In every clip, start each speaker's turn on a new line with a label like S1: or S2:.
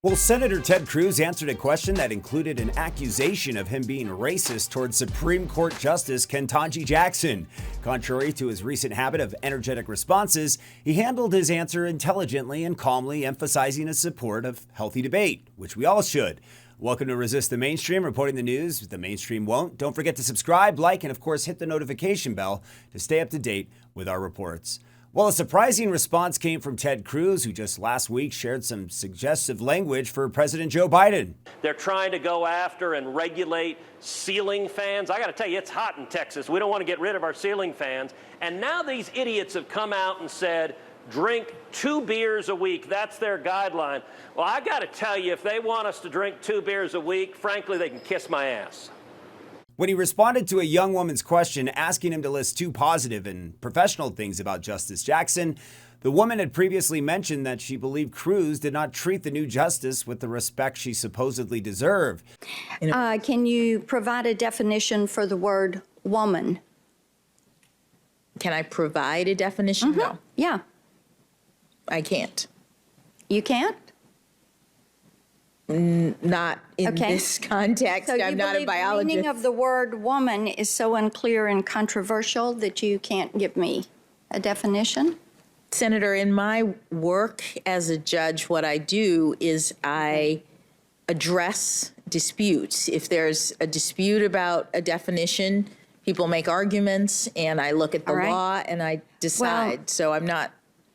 S1: Well, Senator Ted Cruz answered a question that included an accusation of him being racist towards Supreme Court Justice Ketanji Jackson. Contrary to his recent habit of energetic responses, he handled his answer intelligently and calmly, emphasizing his support of healthy debate, which we all should. Welcome to Resist the Mainstream, reporting the news the mainstream won't. Don't forget to subscribe, like, and of course hit the notification bell to stay up to date with our reports. Well, a surprising response came from Ted Cruz, who just last week shared some suggestive language for President Joe Biden.
S2: They're trying to go after and regulate ceiling fans. I got to tell you, it's hot in Texas. We don't want to get rid of our ceiling fans. And now these idiots have come out and said, drink 2 beers a week. That's their guideline. Well, I got to tell you, if they want us to drink 2 beers a week, frankly, they can kiss my ass.
S1: When he responded to a young woman's question asking him to list 2 positive and professional things about Justice Jackson, the woman had previously mentioned that she believed Cruz did not treat the new justice with the respect she supposedly deserved.
S3: Can you provide a definition for the word woman?
S4: Can I provide a definition? No.
S3: Yeah.
S4: I can't.
S3: You can't?
S4: Not in this context.
S3: So
S4: I'm not a biologist.
S3: The meaning of the word woman is so unclear and controversial that you can't give me a definition?
S4: Senator, in my work as a judge, what I do is I address disputes. If there's a dispute about a definition, people make arguments, and I look at the law and I decide.
S3: Well,
S4: so I'm not.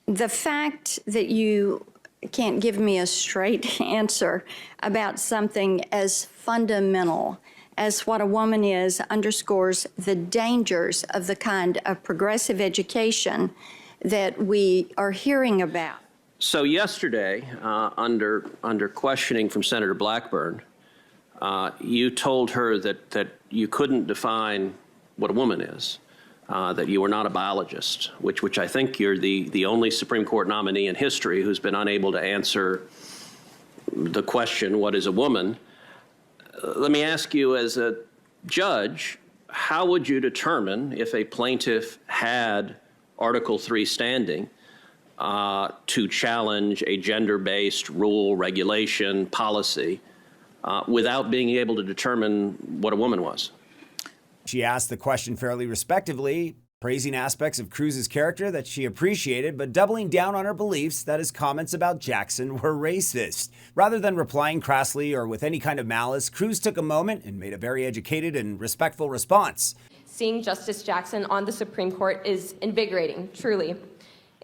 S3: The fact that you can't give me a straight answer about something as fundamental as what a woman is underscores the dangers of the kind of progressive education that we are hearing about.
S2: So yesterday, under questioning from Senator Blackburn, you told her that you couldn't define what a woman is. That you were not a biologist, which I think you're the only Supreme Court nominee in history who's been unable to answer the question, what is a woman? Let me ask you, as a judge, how would you determine if a plaintiff had Article III standing to challenge a gender-based rule, regulation, policy, without being able to determine what a woman was?
S1: She asked the question fairly respectively, praising aspects of Cruz's character that she appreciated, but doubling down on her beliefs that his comments about Jackson were racist. Rather than replying crassly or with any kind of malice, Cruz took a moment and made a very educated and respectful response.
S5: Seeing Justice Jackson on the Supreme Court is invigorating, truly.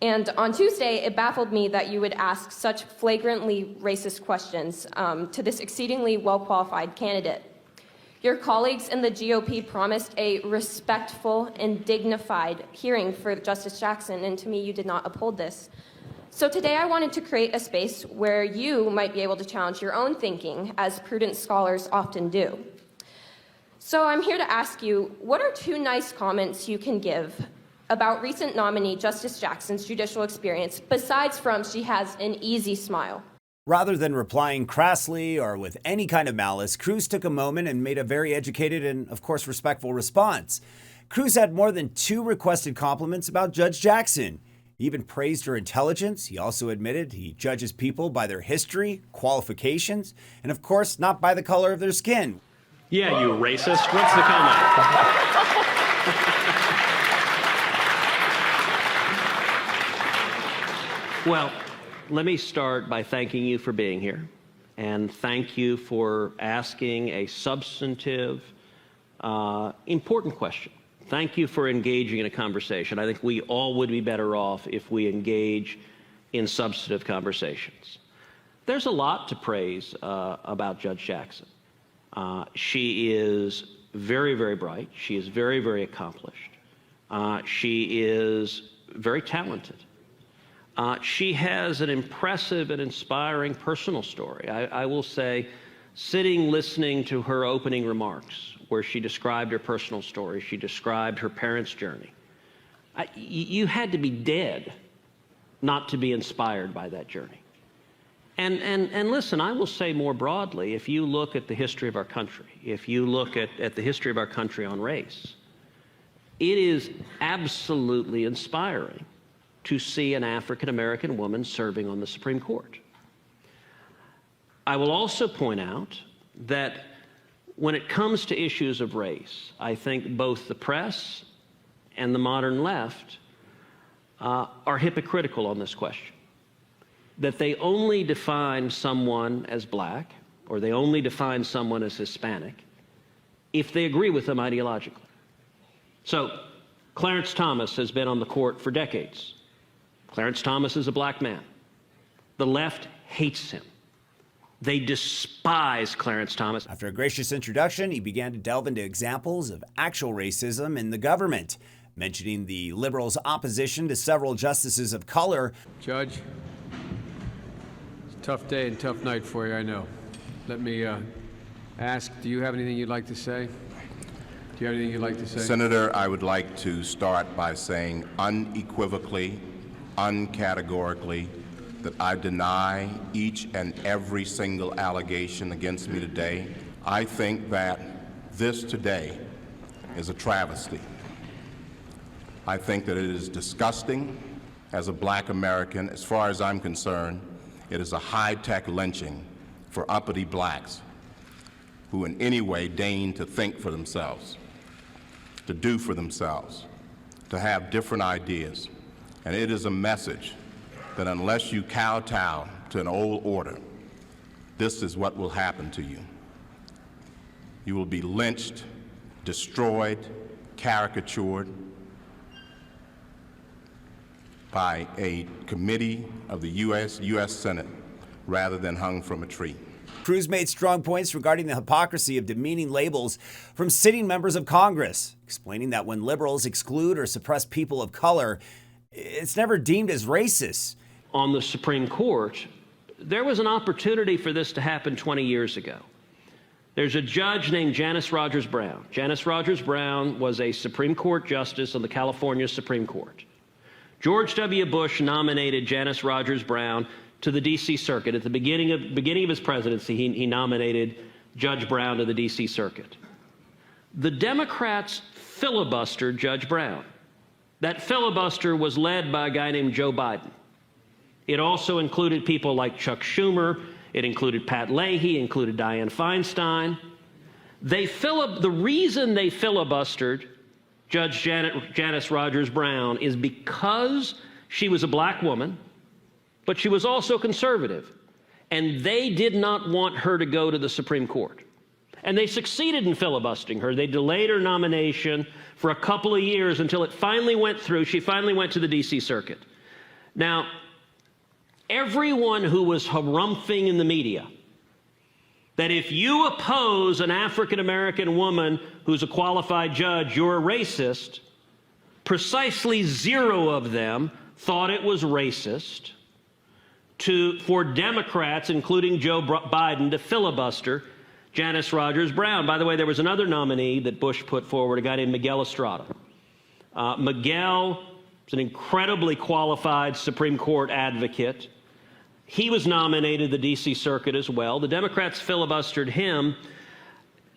S5: And on Tuesday, it baffled me that you would ask such flagrantly racist questions to this exceedingly well-qualified candidate. Your colleagues in the GOP promised a respectful and dignified hearing for Justice Jackson, and to me, you did not uphold this. So today I wanted to create a space where you might be able to challenge your own thinking, as prudent scholars often do. So I'm here to ask you, what are 2 nice comments you can give about recent nominee Justice Jackson's judicial experience, besides from she has an easy smile?
S1: Rather than replying crassly or with any kind of malice, Cruz took a moment and made a very educated and, of course, respectful response. Cruz had more than 2 requested compliments about Judge Jackson. He even praised her intelligence. He also admitted he judges people by their history, qualifications, and, of course, not by the color of their skin.
S6: Yeah, you racist. What's the comment? Well, let me start by thanking you for being here, and thank you for asking a substantive, important question. Thank you for engaging in a conversation. I think we all would be better off if we engage in substantive conversations. There's a lot to praise about Judge Jackson. She is very, very bright. She is very, very accomplished. She is very talented. She has an impressive and inspiring personal story. I will say, sitting listening to her opening remarks, where she described her personal story, she described her parents' journey. You had to be dead not to be inspired by that journey. And listen, I will say more broadly, if you look at the history of our country, if you look at the history of our country on race, it is absolutely inspiring to see an African-American woman serving on the Supreme Court. I will also point out that when it comes to issues of race, I think both the press and the modern left are hypocritical on this question. That they only define someone as black, or they only define someone as Hispanic, if they agree with them ideologically. So, Clarence Thomas has been on the court for decades. Clarence Thomas is a black man. The left hates him. They despise Clarence Thomas.
S1: After a gracious introduction, he began to delve into examples of actual racism in the government, mentioning the liberals' opposition to several justices of color.
S7: Judge, it's a tough day and tough night for you, I know. Let me ask, do you have anything you'd like to say? Do you have anything you'd like to say?
S8: Senator, I would like to start by saying unequivocally, uncategorically, that I deny each and every single allegation against me today. I think that this today is a travesty. I think that it is disgusting as a black American. As far as I'm concerned, it is a high-tech lynching for uppity blacks who in any way deign to think for themselves, to do for themselves, to have different ideas. And it is a message that unless you kowtow to an old order, this is what will happen to you. You will be lynched, destroyed, caricatured by a committee of the U.S. Senate rather than hung from a tree.
S1: Cruz made strong points regarding the hypocrisy of demeaning labels from sitting members of Congress, explaining that when liberals exclude or suppress people of color, it's never deemed as racist.
S6: On the Supreme Court, there was an opportunity for this to happen 20 years ago. There's a judge named Janice Rogers Brown. Janice Rogers Brown was a Supreme Court justice on the California Supreme Court. George W. Bush nominated Janice Rogers Brown to the D.C. Circuit. At the beginning of his presidency, he nominated Judge Brown to the D.C. Circuit. The Democrats filibustered Judge Brown. That filibuster was led by a guy named Joe Biden. It also included people like Chuck Schumer. It included Pat Leahy, included Dianne Feinstein. The reason they filibustered Judge Janice Rogers Brown is because she was a black woman, but she was also conservative. And they did not want her to go to the Supreme Court. And they succeeded in filibustering her. They delayed her nomination for a couple of years until it finally went through. She finally went to the D.C. Circuit. Now, everyone who was harumphing in the media that if you oppose an African-American woman who's a qualified judge, you're a racist, precisely zero of them thought it was racist for Democrats, including Joe Biden, to filibuster Janice Rogers Brown. By the way, there was another nominee that Bush put forward, a guy named Miguel Estrada. Miguel is an incredibly qualified Supreme Court advocate. He was nominated to the D.C. Circuit as well. The Democrats filibustered him.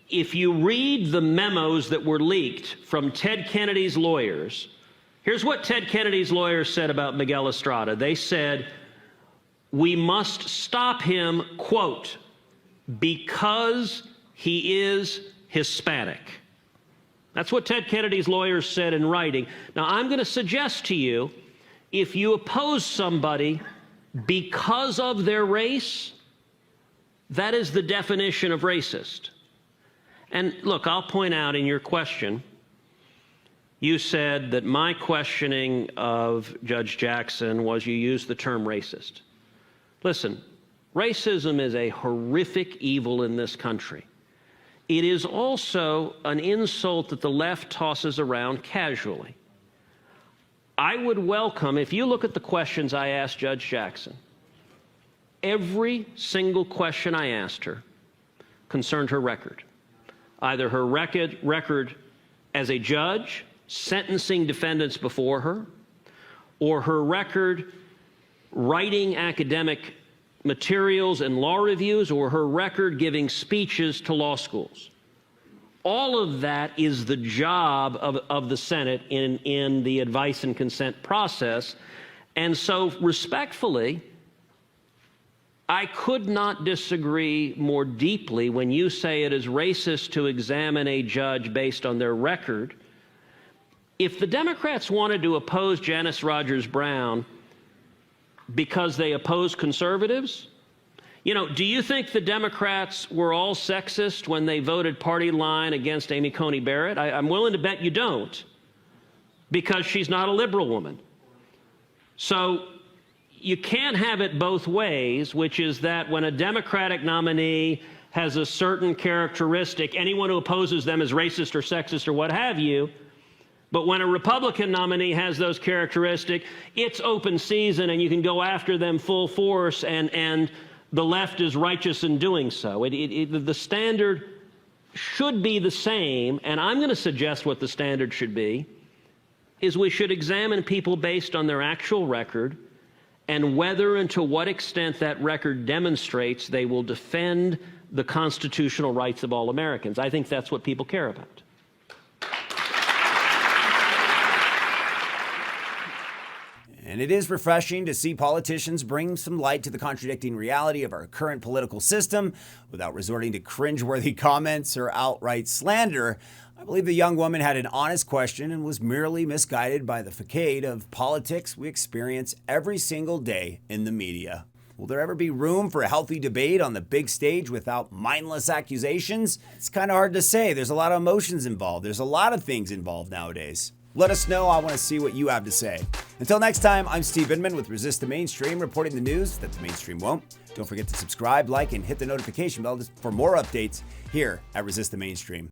S6: If you read the memos that were leaked from Ted Kennedy's lawyers, here's what Ted Kennedy's lawyers said about Miguel Estrada. They said, we must stop him, quote, because he is Hispanic. That's what Ted Kennedy's lawyers said in writing. Now, I'm going to suggest to you, if you oppose somebody because of their race, that is the definition of racist. And look, I'll point out in your question, you said that my questioning of Judge Jackson was you used the term racist. Listen, racism is a horrific evil in this country. It is also an insult that the left tosses around casually. I would welcome, if you look at the questions I asked Judge Jackson, every single question I asked her concerned her record. Either her record as a judge, sentencing defendants before her, or her record writing academic materials and law reviews, or her record giving speeches to law schools. All of that is the job of the Senate in the advice and consent process. And so, respectfully, I could not disagree more deeply when you say it is racist to examine a judge based on their record. If the Democrats wanted to oppose Janice Rogers Brown because they oppose conservatives, do you think the Democrats were all sexist when they voted party line against Amy Coney Barrett? I'm willing to bet you don't, because she's not a liberal woman. So you can't have it both ways, which is that when a Democratic nominee has a certain characteristic, anyone who opposes them is racist or sexist or what have you. But when a Republican nominee has those characteristics, it's open season and you can go after them full force, and the left is righteous in doing so. The standard should be the same, and I'm going to suggest what the standard should be, is we should examine people based on their actual record and whether and to what extent that record demonstrates they will defend the constitutional rights of all Americans. I think that's what people care about.
S1: And it is refreshing to see politicians bring some light to the contradicting reality of our current political system without resorting to cringeworthy comments or outright slander. I believe the young woman had an honest question and was merely misguided by the facade of politics we experience every single day in the media. Will there ever be room for a healthy debate on the big stage without mindless accusations? It's kind of hard to say. There's a lot of emotions involved. There's a lot of things involved nowadays. Let us know. I want to see what you have to say. Until next time, I'm Steve Inman with Resist the Mainstream, reporting the news that the mainstream won't. Don't forget to subscribe, like, and hit the notification bell for more updates here at Resist the Mainstream.